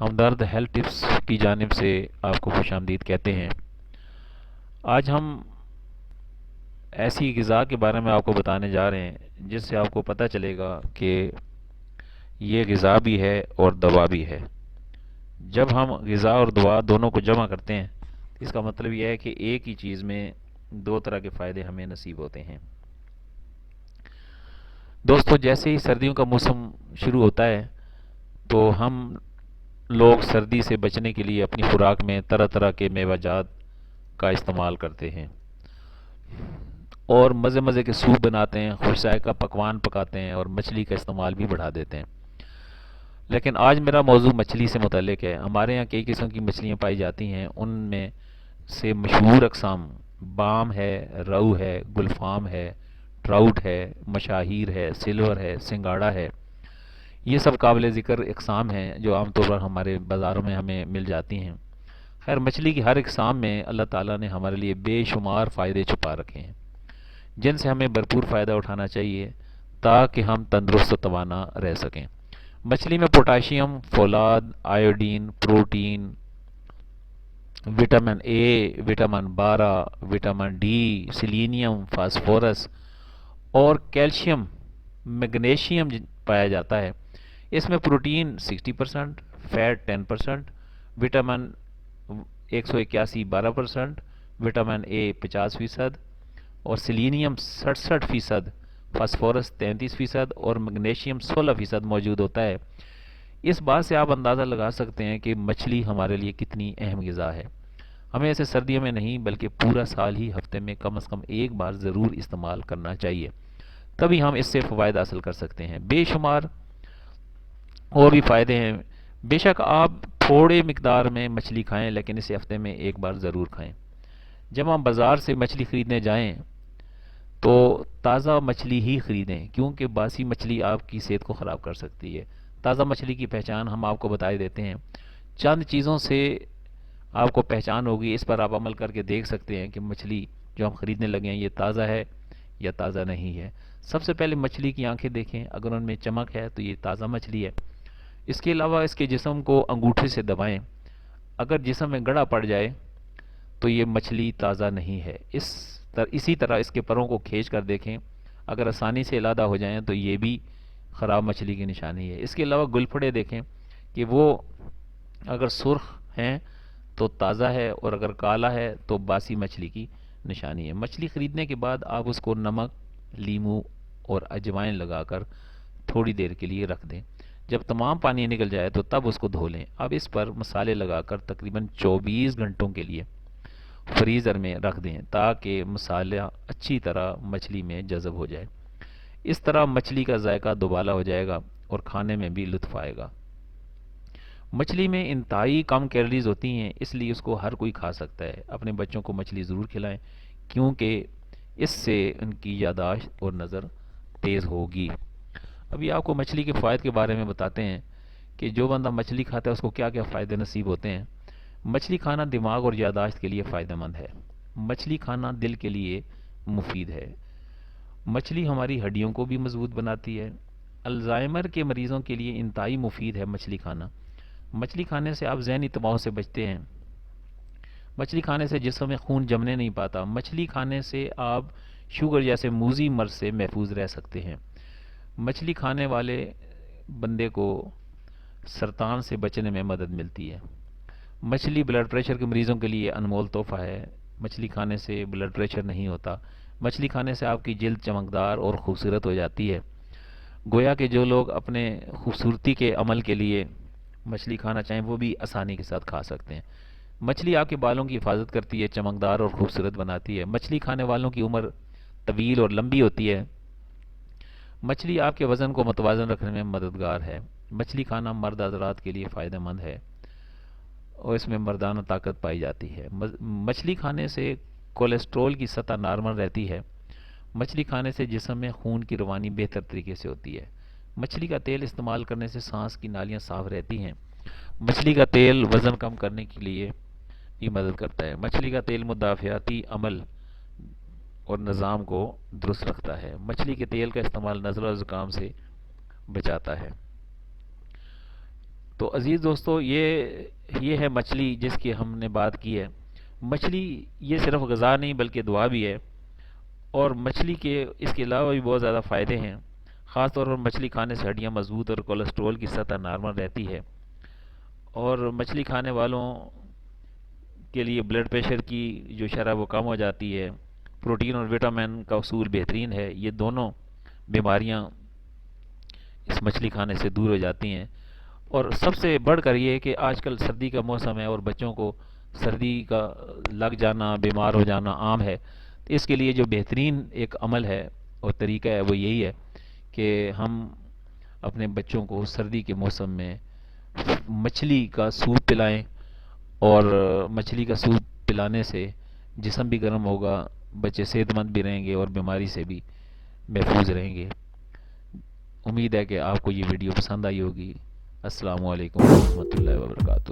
ہمدرد health tips کی جانب سے آپ کو خوش آمدید کہتے ہیں۔ آج ہم ایسی غذا کے بارے میں آپ کو بتانے جا رہے ہیں جس سے آپ کو پتہ چلے گا کہ یہ غذا بھی ہے اور دوا بھی ہے۔ جب ہم غذا اور دوا دونوں کو جمع کرتے ہیں تو اس کا مطلب یہ ہے کہ ایک ہی چیز میں دو طرح کے فائدے ہمیں نصیب ہوتے ہیں۔ دوستو، جیسے ہی سردیوں کا موسم شروع ہوتا ہے تو ہم لوگ سردی سے بچنے کے لیے اپنی خوراک میں طرح طرح کے میوہ جات کا استعمال کرتے ہیں اور مزے مزے کے سوپ بناتے ہیں، خوش ذائقہ پکوان پکاتے ہیں اور مچھلی کا استعمال بھی بڑھا دیتے ہیں۔ لیکن آج میرا موضوع مچھلی سے متعلق ہے۔ ہمارے یہاں کئی قسم کی مچھلیاں پائی جاتی ہیں، ان میں سے مشہور اقسام بام ہے، روہو ہے، گلفام ہے، ٹراؤٹ ہے، مشاہیر ہے، سلور ہے، سنگاڑا ہے۔ یہ سب قابل ذکر اقسام ہیں جو عام طور پر ہمارے بازاروں میں ہمیں مل جاتی ہیں۔ خیر، مچھلی کی ہر اقسام میں اللہ تعالیٰ نے ہمارے لیے بے شمار فائدے چھپا رکھے ہیں جن سے ہمیں بھرپور فائدہ اٹھانا چاہیے تاکہ ہم تندرست و توانا رہ سکیں۔ مچھلی میں پوٹاشیم، فولاد، iodine, protein, vitamin A, vitamin 12، vitamin D, selenium, phosphorus اور کیلشیم، میگنیشیم پایا جاتا ہے۔ اس میں protein 60%، fat 10%، vitamin 181 12%، vitamin A 50% اور سیلینیم 67%، فاسفورس 33% اور میگنیشیم 16% موجود ہوتا ہے۔ اس بات سے آپ اندازہ لگا سکتے ہیں کہ مچھلی ہمارے لیے کتنی اہم غذا ہے۔ ہمیں اسے سردیوں میں نہیں بلکہ پورا سال ہی ہفتے میں کم از کم ایک بار ضرور استعمال کرنا چاہیے، تبھی ہم اس سے فوائد حاصل کر سکتے ہیں۔ بے شمار اور بھی فائدے ہیں۔ بے شک آپ تھوڑے مقدار میں مچھلی کھائیں لیکن اسے ہفتے میں ایک بار ضرور کھائیں۔ جب ہم بازار سے مچھلی خریدنے جائیں تو تازہ مچھلی ہی خریدیں، کیونکہ باسی مچھلی آپ کی صحت کو خراب کر سکتی ہے۔ تازہ مچھلی کی پہچان ہم آپ کو بتائے دیتے ہیں۔ چند چیزوں سے آپ کو پہچان ہوگی، اس پر آپ عمل کر کے دیکھ سکتے ہیں کہ مچھلی جو ہم خریدنے لگے ہیں یہ تازہ ہے یا تازہ نہیں ہے۔ سب سے پہلے مچھلی کی آنکھیں دیکھیں، اگر ان میں چمک ہے تو یہ تازہ مچھلی ہے۔ اس کے علاوہ اس کے جسم کو انگوٹھے سے دبائیں، اگر جسم میں گڑا پڑ جائے تو یہ مچھلی تازہ نہیں ہے۔ اسی طرح اس کے پروں کو کھینچ کر دیکھیں، اگر آسانی سے علیحدہ ہو جائیں تو یہ بھی خراب مچھلی کی نشانی ہے۔ اس کے علاوہ گلپھڑے دیکھیں کہ وہ اگر سرخ ہیں تو تازہ ہے اور اگر کالا ہے تو باسی مچھلی کی نشانی ہے۔ مچھلی خریدنے کے بعد آپ اس کو نمک، لیموں اور اجوائن لگا کر تھوڑی دیر کے لیے رکھ دیں۔ جب تمام پانی نکل جائے تو تب اس کو دھو لیں۔ اب اس پر مسالے لگا کر تقریباً 24 گھنٹوں کے لیے فریزر میں رکھ دیں تاکہ مسالہ اچھی طرح مچھلی میں جذب ہو جائے۔ اس طرح مچھلی کا ذائقہ دوبالا ہو جائے گا اور کھانے میں بھی لطف آئے گا۔ مچھلی میں انتہائی کم کیلوریز ہوتی ہیں، اس لیے اس کو ہر کوئی کھا سکتا ہے۔ اپنے بچوں کو مچھلی ضرور کھلائیں کیونکہ اس سے ان کی یادداشت اور نظر تیز ہوگی۔ ابھی آپ کو مچھلی کے فوائد کے بارے میں بتاتے ہیں کہ جو بندہ مچھلی کھاتا ہے اس کو کیا کیا فائدے نصیب ہوتے ہیں۔ مچھلی کھانا دماغ اور یادداشت کے لیے فائدہ مند ہے۔ مچھلی کھانا دل کے لیے مفید ہے۔ مچھلی ہماری ہڈیوں کو بھی مضبوط بناتی ہے۔ الزائمر کے مریضوں کے لیے انتہائی مفید ہے مچھلی کھانا۔ مچھلی کھانے سے آپ ذہنی تباہ سے بچتے ہیں۔ مچھلی کھانے سے جسم میں خون جمنے نہیں پاتا۔ مچھلی کھانے سے آپ شوگر جیسے موذی مرض سے محفوظ رہ سکتے ہیں۔ مچھلی کھانے والے بندے کو سرطان سے بچنے میں مدد ملتی ہے۔ مچھلی بلڈ پریشر کے مریضوں کے لیے انمول تحفہ ہے۔ مچھلی کھانے سے بلڈ پریشر نہیں ہوتا۔ مچھلی کھانے سے آپ کی جلد چمکدار اور خوبصورت ہو جاتی ہے۔ گویا کہ جو لوگ اپنے خوبصورتی کے عمل کے لیے مچھلی کھانا چاہیں وہ بھی آسانی کے ساتھ کھا سکتے ہیں۔ مچھلی آپ کے بالوں کی حفاظت کرتی ہے، چمکدار اور خوبصورت بناتی ہے۔ مچھلی کھانے والوں کی عمر طویل اور لمبی ہوتی ہے۔ مچھلی آپ کے وزن کو متوازن رکھنے میں مددگار ہے۔ مچھلی کھانا مرد حضرات کے لیے فائدہ مند ہے اور اس میں مردانہ طاقت پائی جاتی ہے۔ مچھلی کھانے سے کولیسٹرول کی سطح نارمل رہتی ہے۔ مچھلی کھانے سے جسم میں خون کی روانی بہتر طریقے سے ہوتی ہے۔ مچھلی کا تیل استعمال کرنے سے سانس کی نالیاں صاف رہتی ہیں۔ مچھلی کا تیل وزن کم کرنے کے لیے بھی مدد کرتا ہے۔ مچھلی کا تیل مدافعتی عمل اور نظام کو درست رکھتا ہے۔ مچھلی کے تیل کا استعمال نزلہ و زکام سے بچاتا ہے۔ تو عزیز دوستو، یہ ہے مچھلی جس کی ہم نے بات کی ہے۔ مچھلی یہ صرف غذا نہیں بلکہ دعا بھی ہے، اور مچھلی کے اس کے علاوہ بھی بہت زیادہ فائدے ہیں۔ خاص طور پر مچھلی کھانے سے ہڈیاں مضبوط اور کولیسٹرول کی سطح نارمل رہتی ہے، اور مچھلی کھانے والوں کے لیے بلڈ پریشر کی جو شرح وہ کم ہو جاتی ہے۔ پروٹین اور وٹامن کا اصول بہترین ہے، یہ دونوں بیماریاں اس مچھلی کھانے سے دور ہو جاتی ہیں۔ اور سب سے بڑھ کر یہ کہ آج کل سردی کا موسم ہے اور بچوں کو سردی کا لگ جانا، بیمار ہو جانا عام ہے۔ تو اس کے لیے جو بہترین ایک عمل ہے اور طریقہ ہے وہ یہی ہے کہ ہم اپنے بچوں کو سردی کے موسم میں مچھلی کا سوپ پلائیں، اور مچھلی کا سوپ پلانے سے جسم بھی گرم ہوگا، بچے صحت مند بھی رہیں گے اور بیماری سے بھی محفوظ رہیں گے۔ امید ہے کہ آپ کو یہ ویڈیو پسند آئی ہوگی۔ السلام علیکم ورحمۃ اللہ وبرکاتہ۔